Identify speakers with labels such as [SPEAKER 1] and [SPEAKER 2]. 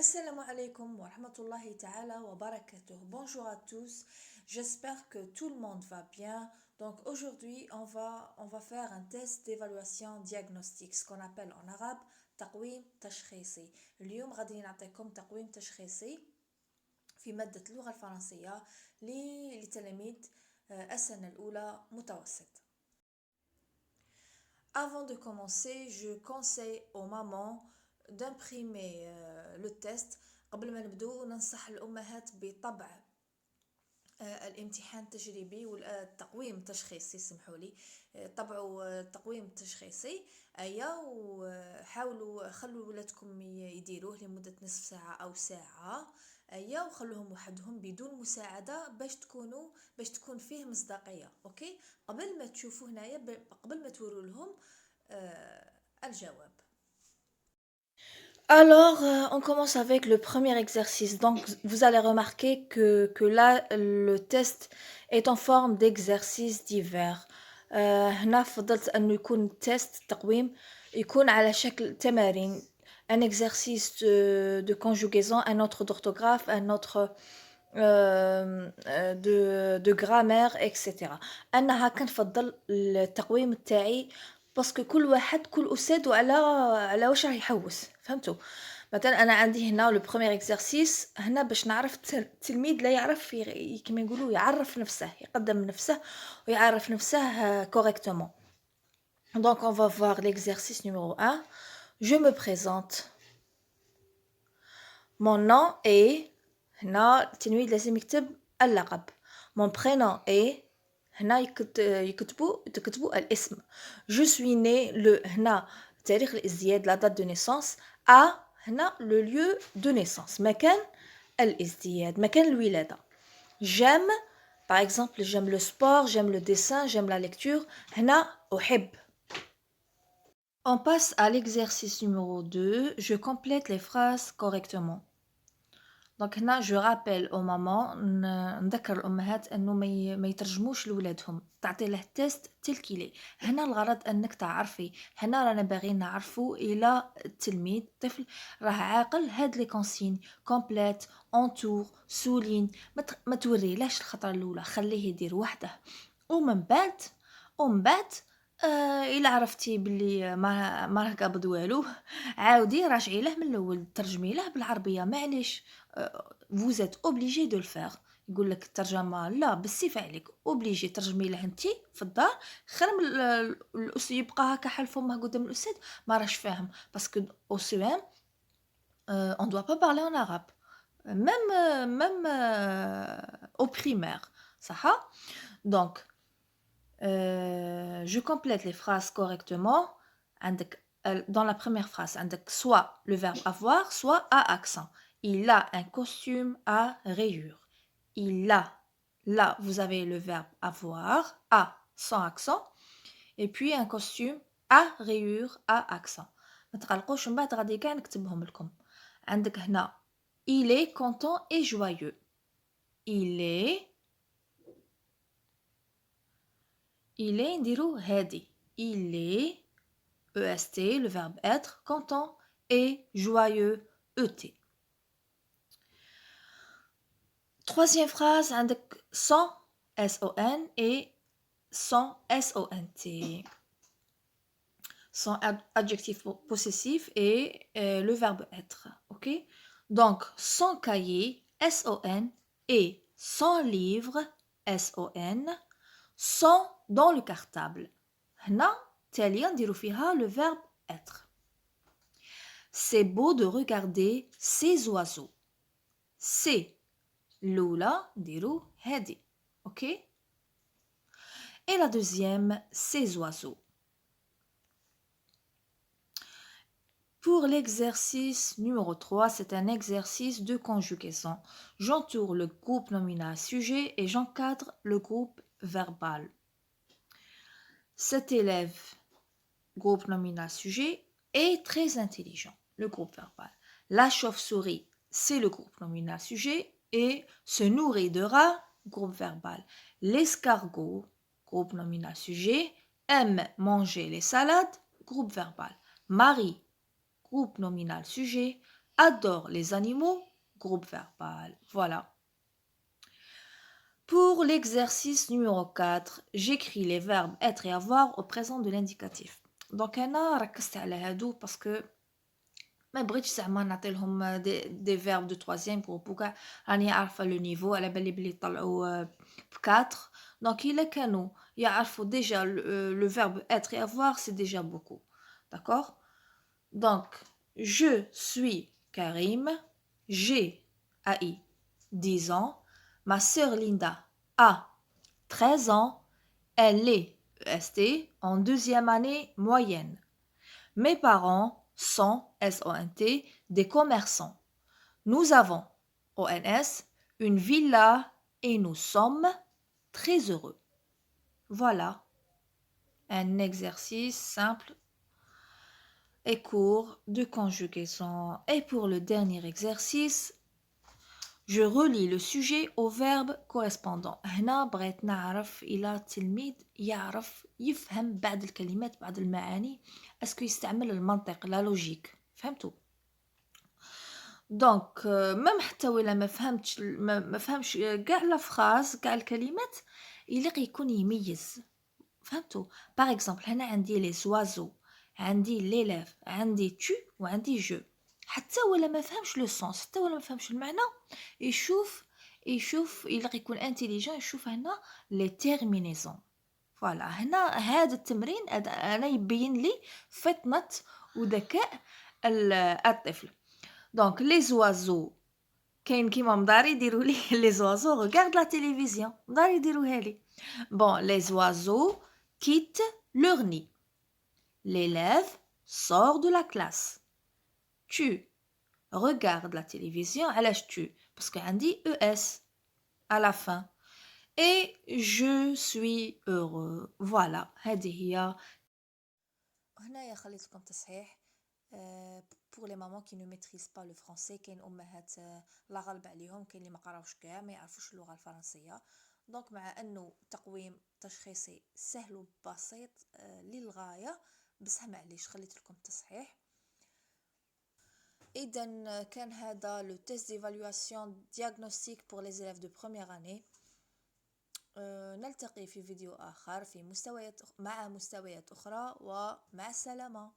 [SPEAKER 1] Assalamu alaikum wa rahmatullahi ta'ala wa barakatuh. Bonjour à tous, j'espère que tout le monde va bien. Donc aujourd'hui, on va faire un test d'évaluation diagnostique, ce qu'on appelle en arabe تقويم تشخيصي. اليوم غادي نعطيكم تقويم تشخيصي في مادة اللغة الفرنسية لتلاميذ السنة الأولى متوسط. Avant de commencer, je conseille aux mamans d'imprimer le test. قبل ما نبدو ننصح الأمهات بطبع الامتحان التجريبي والتقويم التشخيصي. سمحوا لي، طبعوا التقويم التشخيصي وحاولوا خلوا ولادكم يديروه لمدة نصف ساعة أو ساعة وخلوهم وحدهم بدون مساعدة باش تكون فيه مصداقية. اوكي، قبل ما تشوفوا هنايا، قبل ما توروا لهم الجواب. Alors, on commence avec le premier exercice. Donc, vous allez remarquer que là, le test est en forme d'exercices divers. هنا فضلت أنه يكون تيست تقويم يكون على شكل تمارين. Un exercice de conjugaison, un autre d'orthographe, un autre de grammaire, etc. أنا كنفضل التقويم تاعي باسكو كل أستاذ على واش راه يحوس. فهمتوا؟ مثلا انا عندي هنا لو بروميير اكزرسيس هنا باش نعرف التلميذ لا يعرف كما يقولوا يعرف نفسه، يقدم نفسه ويعرف نفسه كوريكتومون. Donc on va voir l'exercice numéro 1. Je me présente. Mon nom est هنا التلميذ لازم يكتب اللقب. Mon prénom est هنا تكتبوا الاسم. Je suis né le هنا تاريخ الازدياد la date de naissance à هنا le lieu de naissance مكان الازدياد مكان الولادة. J'aime par exemple j'aime le sport, j'aime le dessin, j'aime la lecture. هنا أحب. On passe à l'exercice numéro 2. Je complète les phrases correctement. دونك هنا جو رابيل او مامان، نذكر الامهات انه ما يترجموش لولادهم، تعطي له التيست تلكيلي. هنا الغرض انك تعرفي، هنا رانا باغيين نعرفوا الى التلميذ الطفل راه عاقل. هاد لي كونسين كومبليت اونتور سولين ما توريلاش الخطره الاولى، خليه يدير وحده ومن بعد الا عرفتي بلي ما راه قابض والو عاودي راجعي له من الاول، ترجمي له بالعربيه. معليش vous êtes obligé de le faire. يقول لك الترجمه لا بالسيف عليك، اوبليجي ترجمي له انت في الدار خير من الاستاذ يبقى هكا حل فمه قدام الاستاذ ما راش فاهم. باسكو او سي ام on doit pas parler en arabe même au primaire صح. donc je complète les phrases correctement. عندك dans la première phrase عندك soit le verbe avoir soit à accent. Il a un costume à rayures. Il a. Là, vous avez le verbe avoir, à sans accent. Et puis un costume à rayures, à accent. ما تقلقوش من بعد غادي كاع نكتبهم لكم. عندك هنا il est content et joyeux. Il est نديرو هادي. Il est EST, le verbe être, content et joyeux ET. Troisième phrase, عندك sans S-O-N et sans S-O-N-T. Sans adjectif possessif et le verbe être. Ok? Donc, sans cahier, S-O-N, et sans livre, S-O-N, sans dans le cartable. هنا تاليا نديرو فيها le verbe être. C'est beau de regarder ces oiseaux. C'est l'oula نديرو هادي. Ok? Et la deuxième, ces oiseaux. Pour l'exercice numéro 3, c'est un exercice de conjugaison. J'entoure le groupe nominal sujet et j'encadre le groupe verbal. Cet élève, groupe nominal sujet, est très intelligent, le groupe verbal. La chauve-souris, c'est le groupe nominal sujet et se nourrit de rats, groupe verbal. L'escargot, groupe nominal sujet, aime manger les salades, groupe verbal. Marie, groupe nominal sujet, adore les animaux, groupe verbal. Voilà. Pour l'exercice numéro 4, j'écris les verbes être et avoir au présent de l'indicatif. Donc, أنا ركزت على هادو parce que ما بغيتش زعما نعطيلهم دي فيرب دو troisième groupe وكاع راني عارفة لو نيفو على بالي بلي يطلعوا ب 4 دونك إلا كانوا يعرفوا ديجا لو فيرب être et avoir c'est déjà beaucoup d'accord donc je suis Karim j'ai AI 10 ans ma sœur Linda a 13 ans elle est EST en deuxième année moyenne. Mes parents sont, S-O-N-T, des commerçants. Nous avons, O-N-S, une villa et nous sommes très heureux. Voilà, un exercice simple et court de conjugaison. Et pour le dernier exercice, je relis le sujet au verbe correspondant. هنا بغيت نعرف إلى التلميذ يعرف يفهم بعض الكلمات بعض المعاني اسكو يستعمل المنطق لا لوجيك فهمتوا دونك ميم حتى ولا ما فهمش كاع لا فراز كاع الكلمات يليق يكون يميز فهمتوا باغ اكزومبل هنا عندي لي زوازو عندي ليليف عندي تو وعندي جو حتى ولا ما فهمش لو سونس حتى ولا ما فهمش المعنى يشوف يليق يكون انتيليجون يشوف هنا لي تيرمينيزون فوالا هنا هذا التمرين انا يبين لي فطنة وذكاء الطفل دونك لي زوازو كاين كيما مدار يديروا لي لي زوازو regarde la télévision مدار يديروها لي bon les oiseaux quittent leur nid l'élève sort de la classe tu regardes la télévision علاش tu parce que عندي es à la fin et je suis heureux voilà هذه هي هنايا خليتكم تصحيح pour les mamans qui ne maîtrisent pas le français كاين امهات لا غالب عليهم كاين اللي ما قراوش كاع ما يعرفوش اللغه الفرنسيه دونك مع انه تقويم تشخيصي سهل وبسيط للغايه بصح معليش خليت لكم تصحيح اذا كان هذا لو تيست ديفالواسيون دياغنوستيك pour les élèves de première année نلتقي في فيديو آخر في مع مستويات أخرى ومع السلامة.